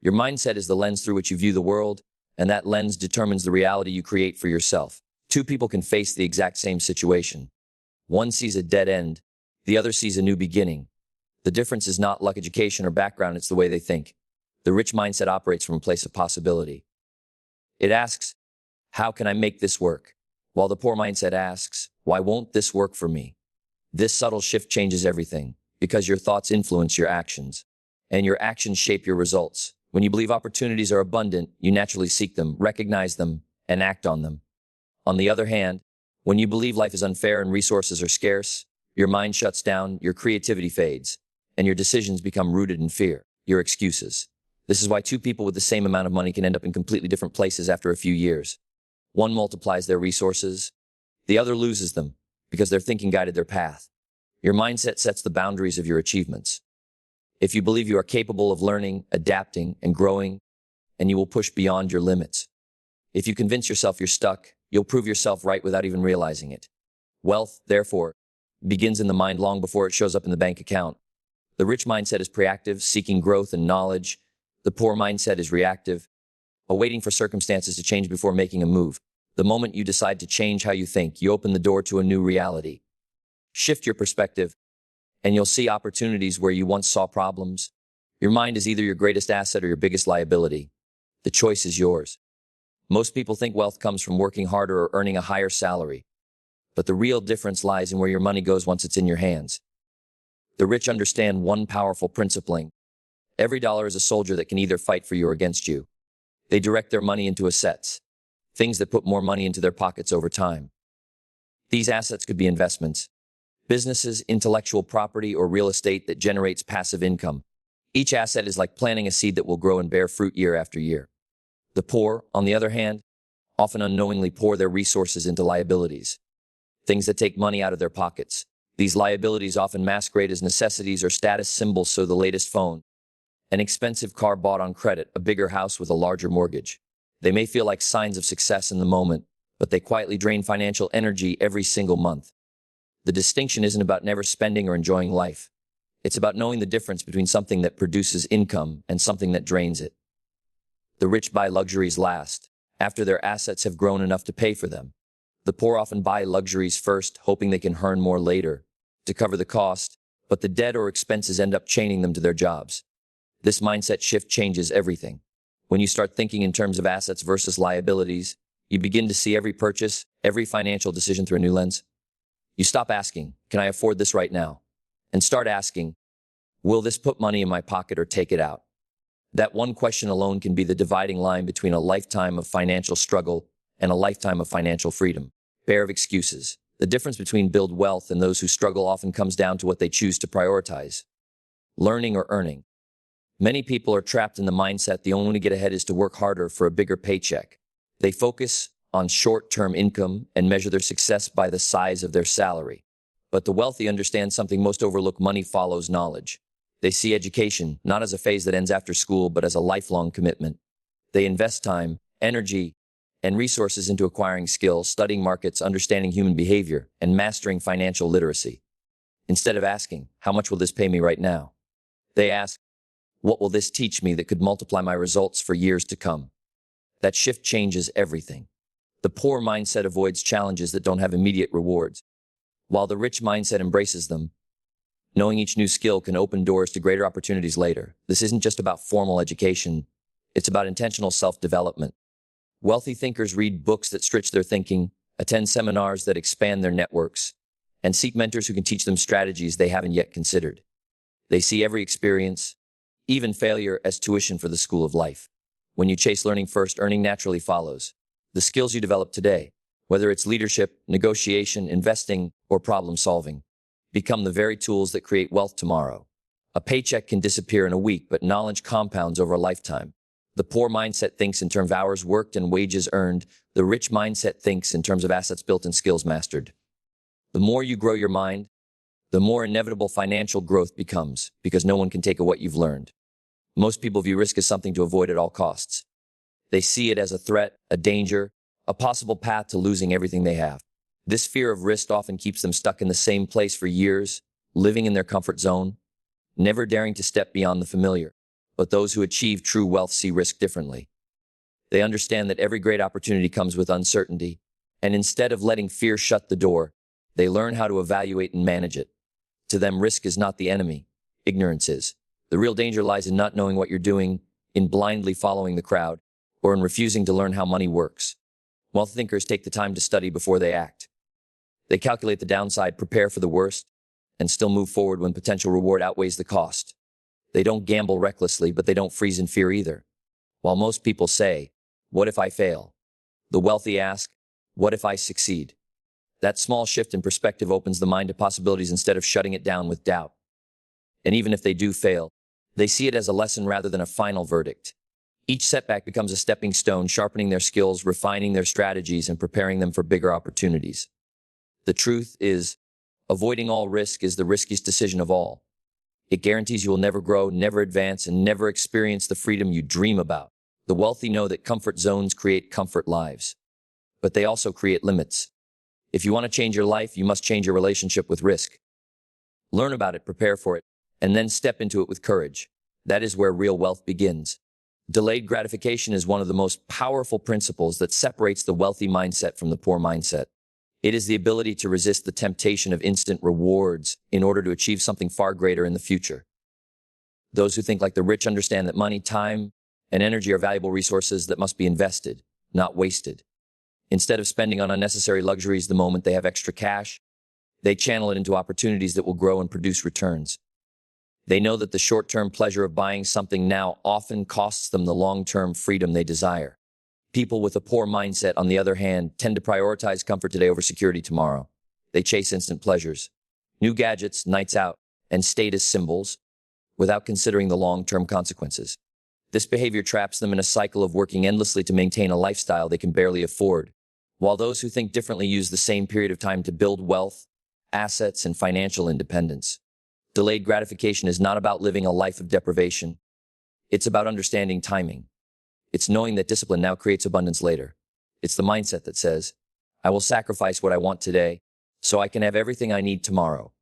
Your mindset is the lens through which you view the world, and that lens determines the reality you create for yourself. Two people can face the exact same situation. One sees a dead end, the other sees a new beginning. The difference is not luck, education, or background, it's the way they think. The rich mindset operates from a place of possibility. It asks, how can I make this work? While the poor mindset asks, why won't this work for me? This subtle shift changes everything, because your thoughts influence your actions, and your actions shape your results. When you believe opportunities are abundant, you naturally seek them, recognize them, and act on them. On the other hand, when you believe life is unfair and resources are scarce, your mind shuts down, your creativity fades, and your decisions become rooted in fear, your excuses. This is why two people with the same amount of money can end up in completely different places after a few years. One multiplies their resources, the other loses them, because their thinking guided their path. Your mindset sets the boundaries of your achievements. If you believe you are capable of learning, adapting, and growing, and you will push beyond your limits. If you convince yourself you're stuck, you'll prove yourself right without even realizing it. Wealth, therefore, begins in the mind long before it shows up in the bank account. The rich mindset is proactive, seeking growth and knowledge. The poor mindset is reactive, awaiting for circumstances to change before making a move. The moment you decide to change how you think, you open the door to a new reality. Shift your perspective, and you'll see opportunities where you once saw problems. Your mind is either your greatest asset or your biggest liability. The choice is yours. Most people think wealth comes from working harder or earning a higher salary. But the real difference lies in where your money goes once it's in your hands. The rich understand one powerful principle. Every dollar is a soldier that can either fight for you or against you. They direct their money into assets, things that put more money into their pockets over time. These assets could be investments, businesses, intellectual property, or real estate that generates passive income. Each asset is like planting a seed that will grow and bear fruit year after year. The poor, on the other hand, often unknowingly pour their resources into liabilities, things that take money out of their pockets. These liabilities often masquerade as necessities or status symbols, so the latest phone, an expensive car bought on credit, a bigger house with a larger mortgage. They may feel like signs of success in the moment, but they quietly drain financial energy every single month. The distinction isn't about never spending or enjoying life. It's about knowing the difference between something that produces income and something that drains it. The rich buy luxuries last, after their assets have grown enough to pay for them. The poor often buy luxuries first, hoping they can earn more later to cover the cost, but the debt or expenses end up chaining them to their jobs. This mindset shift changes everything. When you start thinking in terms of assets versus liabilities, you begin to see every purchase, every financial decision through a new lens. You stop asking, can I afford this right now? And start asking, will this put money in my pocket or take it out? That one question alone can be the dividing line between a lifetime of financial struggle and a lifetime of financial freedom. Pair of excuses. The difference between build wealth and those who struggle often comes down to what they choose to prioritize. Learning or earning. Many people are trapped in the mindset the only way to get ahead is to work harder for a bigger paycheck. They focus on short-term income and measure their success by the size of their salary. But the wealthy understand something most overlook: money follows knowledge. They see education not as a phase that ends after school, but as a lifelong commitment. They invest time, energy, and resources into acquiring skills, studying markets, understanding human behavior, and mastering financial literacy. Instead of asking, how much will this pay me right now? They ask, what will this teach me that could multiply my results for years to come? That shift changes everything. The poor mindset avoids challenges that don't have immediate rewards, while the rich mindset embraces them. Knowing each new skill can open doors to greater opportunities later. This isn't just about formal education. It's about intentional self-development. Wealthy thinkers read books that stretch their thinking, attend seminars that expand their networks, and seek mentors who can teach them strategies they haven't yet considered. They see every experience, even failure, as tuition for the school of life. When you chase learning first, earning naturally follows. The skills you develop today, whether it's leadership, negotiation, investing, or problem solving, become the very tools that create wealth tomorrow. A paycheck can disappear in a week, but knowledge compounds over a lifetime. The poor mindset thinks in terms of hours worked and wages earned. The rich mindset thinks in terms of assets built and skills mastered. The more you grow your mind, the more inevitable financial growth becomes, because no one can take away what you've learned. Most people view risk as something to avoid at all costs. They see it as a threat, a danger, a possible path to losing everything they have. This fear of risk often keeps them stuck in the same place for years, living in their comfort zone, never daring to step beyond the familiar. But those who achieve true wealth see risk differently. They understand that every great opportunity comes with uncertainty, and instead of letting fear shut the door, they learn how to evaluate and manage it. To them, risk is not the enemy, ignorance is. The real danger lies in not knowing what you're doing, in blindly following the crowd, or in refusing to learn how money works. Wealth thinkers take the time to study before they act. They calculate the downside, prepare for the worst, and still move forward when potential reward outweighs the cost. They don't gamble recklessly, but they don't freeze in fear either. While most people say, "What if I fail?" the wealthy ask, "What if I succeed?" That small shift in perspective opens the mind to possibilities instead of shutting it down with doubt. And even if they do fail, they see it as a lesson rather than a final verdict. Each setback becomes a stepping stone, sharpening their skills, refining their strategies, and preparing them for bigger opportunities. The truth is, avoiding all risk is the riskiest decision of all. It guarantees you will never grow, never advance, and never experience the freedom you dream about. The wealthy know that comfort zones create comfort lives, but they also create limits. If you want to change your life, you must change your relationship with risk. Learn about it, prepare for it, and then step into it with courage. That is where real wealth begins. Delayed gratification is one of the most powerful principles that separates the wealthy mindset from the poor mindset. It is the ability to resist the temptation of instant rewards in order to achieve something far greater in the future. Those who think like the rich understand that money, time, and energy are valuable resources that must be invested, not wasted. Instead of spending on unnecessary luxuries the moment they have extra cash, they channel it into opportunities that will grow and produce returns. They know that the short-term pleasure of buying something now often costs them the long-term freedom they desire. People with a poor mindset, on the other hand, tend to prioritize comfort today over security tomorrow. They chase instant pleasures, new gadgets, nights out, and status symbols without considering the long-term consequences. This behavior traps them in a cycle of working endlessly to maintain a lifestyle they can barely afford, while those who think differently use the same period of time to build wealth, assets, and financial independence. Delayed gratification is not about living a life of deprivation. It's about understanding timing. It's knowing that discipline now creates abundance later. It's the mindset that says, "I will sacrifice what I want today so I can have everything I need tomorrow."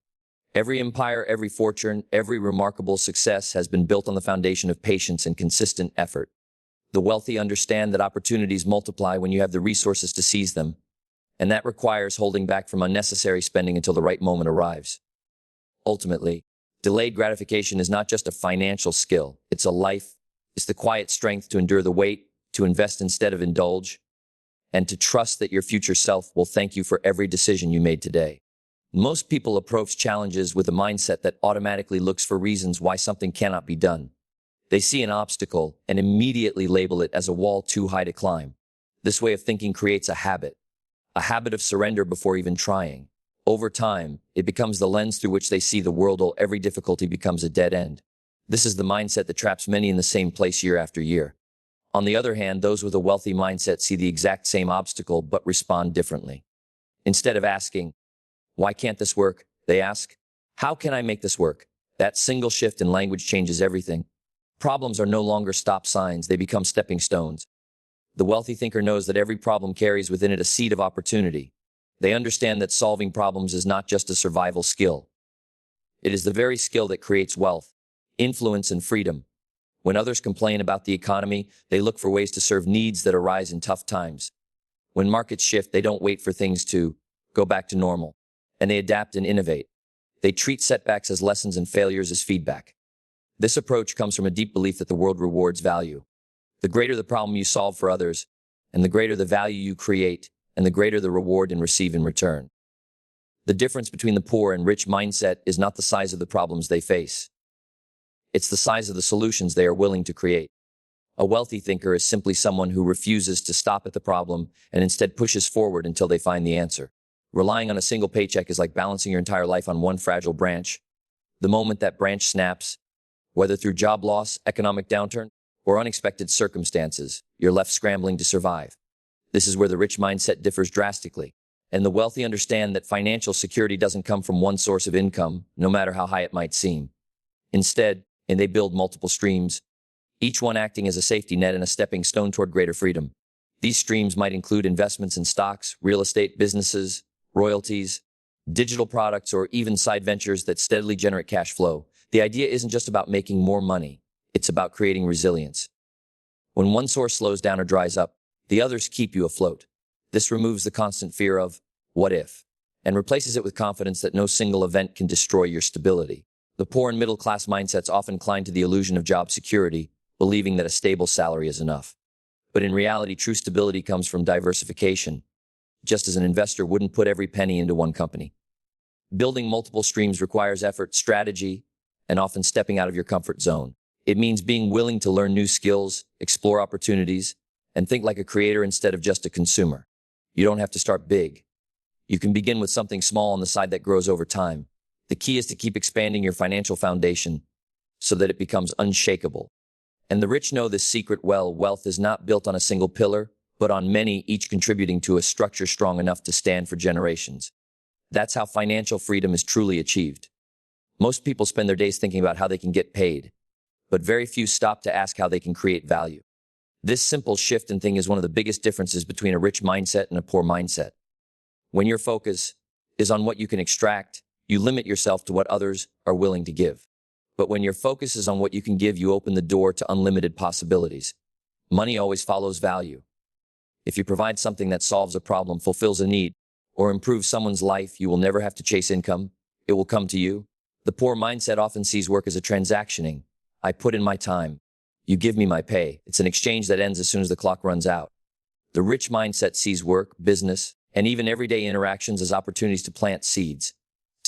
Every empire, every fortune, every remarkable success has been built on the foundation of patience and consistent effort. The wealthy understand that opportunities multiply when you have the resources to seize them, and that requires holding back from unnecessary spending until the right moment arrives. Ultimately, delayed gratification is not just a financial skill, it's a life. It's the quiet strength to endure the wait, to invest instead of indulge, and to trust that your future self will thank you for every decision you made today. Most people approach challenges with a mindset that automatically looks for reasons why something cannot be done. They see an obstacle and immediately label it as a wall too high to climb. This way of thinking creates a habit of surrender before even trying. Over time, it becomes the lens through which they see the world, while every difficulty becomes a dead end. This is the mindset that traps many in the same place year after year. On the other hand, those with a wealthy mindset see the exact same obstacle but respond differently. Instead of asking, "Why can't this work?" they ask, "How can I make this work?" That single shift in language changes everything. Problems are no longer stop signs, they become stepping stones. The wealthy thinker knows that every problem carries within it a seed of opportunity. They understand that solving problems is not just a survival skill. It is the very skill that creates wealth, influence, and freedom. When others complain about the economy, they look for ways to serve needs that arise in tough times. When markets shift, they don't wait for things to go back to normal, and they adapt and innovate. They treat setbacks as lessons and failures as feedback. This approach comes from a deep belief that the world rewards value. The greater the problem you solve for others, and the greater the value you create, and the greater the reward you receive in return. The difference between the poor and rich mindset is not the size of the problems they face. It's the size of the solutions they are willing to create. A wealthy thinker is simply someone who refuses to stop at the problem and instead pushes forward until they find the answer. Relying on a single paycheck is like balancing your entire life on one fragile branch. The moment that branch snaps, whether through job loss, economic downturn, or unexpected circumstances, you're left scrambling to survive. This is where the rich mindset differs drastically, and the wealthy understand that financial security doesn't come from one source of income, no matter how high it might seem. Instead, they build multiple streams, each one acting as a safety net and a stepping stone toward greater freedom. These streams might include investments in stocks, real estate, businesses, royalties, digital products, or even side ventures that steadily generate cash flow. The idea isn't just about making more money. It's about creating resilience. When one source slows down or dries up, the others keep you afloat. This removes the constant fear of, what if, and replaces it with confidence that no single event can destroy your stability. The poor and middle-class mindsets often cling to the illusion of job security, believing that a stable salary is enough. But in reality, true stability comes from diversification, just as an investor wouldn't put every penny into one company. Building multiple streams requires effort, strategy, and often stepping out of your comfort zone. It means being willing to learn new skills, explore opportunities, and think like a creator instead of just a consumer. You don't have to start big. You can begin with something small on the side that grows over time. The key is to keep expanding your financial foundation so that it becomes unshakable. And the rich know this secret well. Wealth is not built on a single pillar, but on many, each contributing to a structure strong enough to stand for generations. That's how financial freedom is truly achieved. Most people spend their days thinking about how they can get paid, but very few stop to ask how they can create value. This simple shift in thinking is one of the biggest differences between a rich mindset and a poor mindset. When your focus is on what you can extract, you limit yourself to what others are willing to give. But when your focus is on what you can give, you open the door to unlimited possibilities. Money always follows value. If you provide something that solves a problem, fulfills a need, or improves someone's life, you will never have to chase income. It will come to you. The poor mindset often sees work as a transactioning. I put in my time. You give me my pay. It's an exchange that ends as soon as the clock runs out. The rich mindset sees work, business, and even everyday interactions as opportunities to plant seeds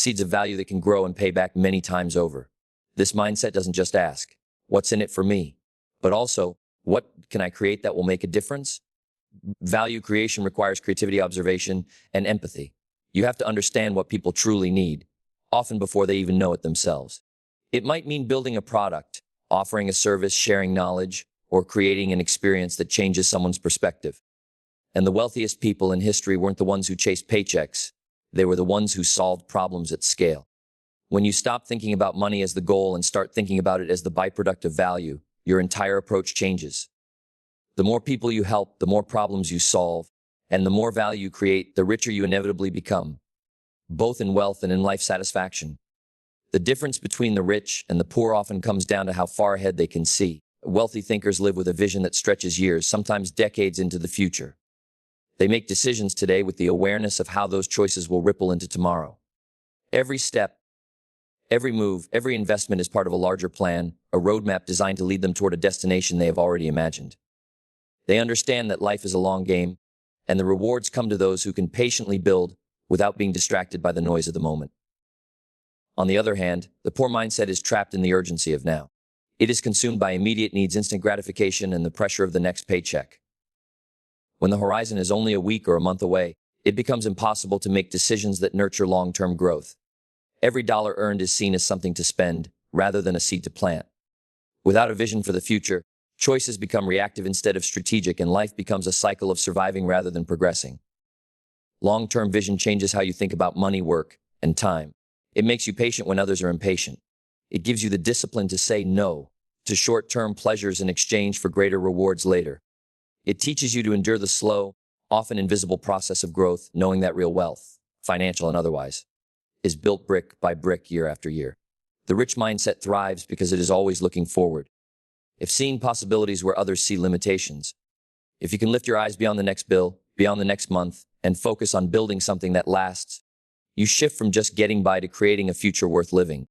of value that can grow and pay back many times over. This mindset doesn't just ask, what's in it for me? But also, what can I create that will make a difference? Value creation requires creativity, observation, and empathy. You have to understand what people truly need, often before they even know it themselves. It might mean building a product, offering a service, sharing knowledge, or creating an experience that changes someone's perspective. And the wealthiest people in history weren't the ones who chased paychecks. They were the ones who solved problems at scale. When you stop thinking about money as the goal and start thinking about it as the byproduct of value, your entire approach changes. The more people you help, the more problems you solve, and the more value you create, the richer you inevitably become, both in wealth and in life satisfaction. The difference between the rich and the poor often comes down to how far ahead they can see. Wealthy thinkers live with a vision that stretches years, sometimes decades into the future. They make decisions today with the awareness of how those choices will ripple into tomorrow. Every step, every move, every investment is part of a larger plan, a roadmap designed to lead them toward a destination they have already imagined. They understand that life is a long game, and the rewards come to those who can patiently build without being distracted by the noise of the moment. On the other hand, the poor mindset is trapped in the urgency of now. It is consumed by immediate needs, instant gratification, and the pressure of the next paycheck. When the horizon is only a week or a month away, it becomes impossible to make decisions that nurture long-term growth. Every dollar earned is seen as something to spend, rather than a seed to plant. Without a vision for the future, choices become reactive instead of strategic, and life becomes a cycle of surviving rather than progressing. Long-term vision changes how you think about money, work, and time. It makes you patient when others are impatient. It gives you the discipline to say no to short-term pleasures in exchange for greater rewards later. It teaches you to endure the slow, often invisible process of growth, knowing that real wealth, financial and otherwise, is built brick by brick year after year. The rich mindset thrives because it is always looking forward. If seeing possibilities where others see limitations, if you can lift your eyes beyond the next bill, beyond the next month, and focus on building something that lasts, you shift from just getting by to creating a future worth living.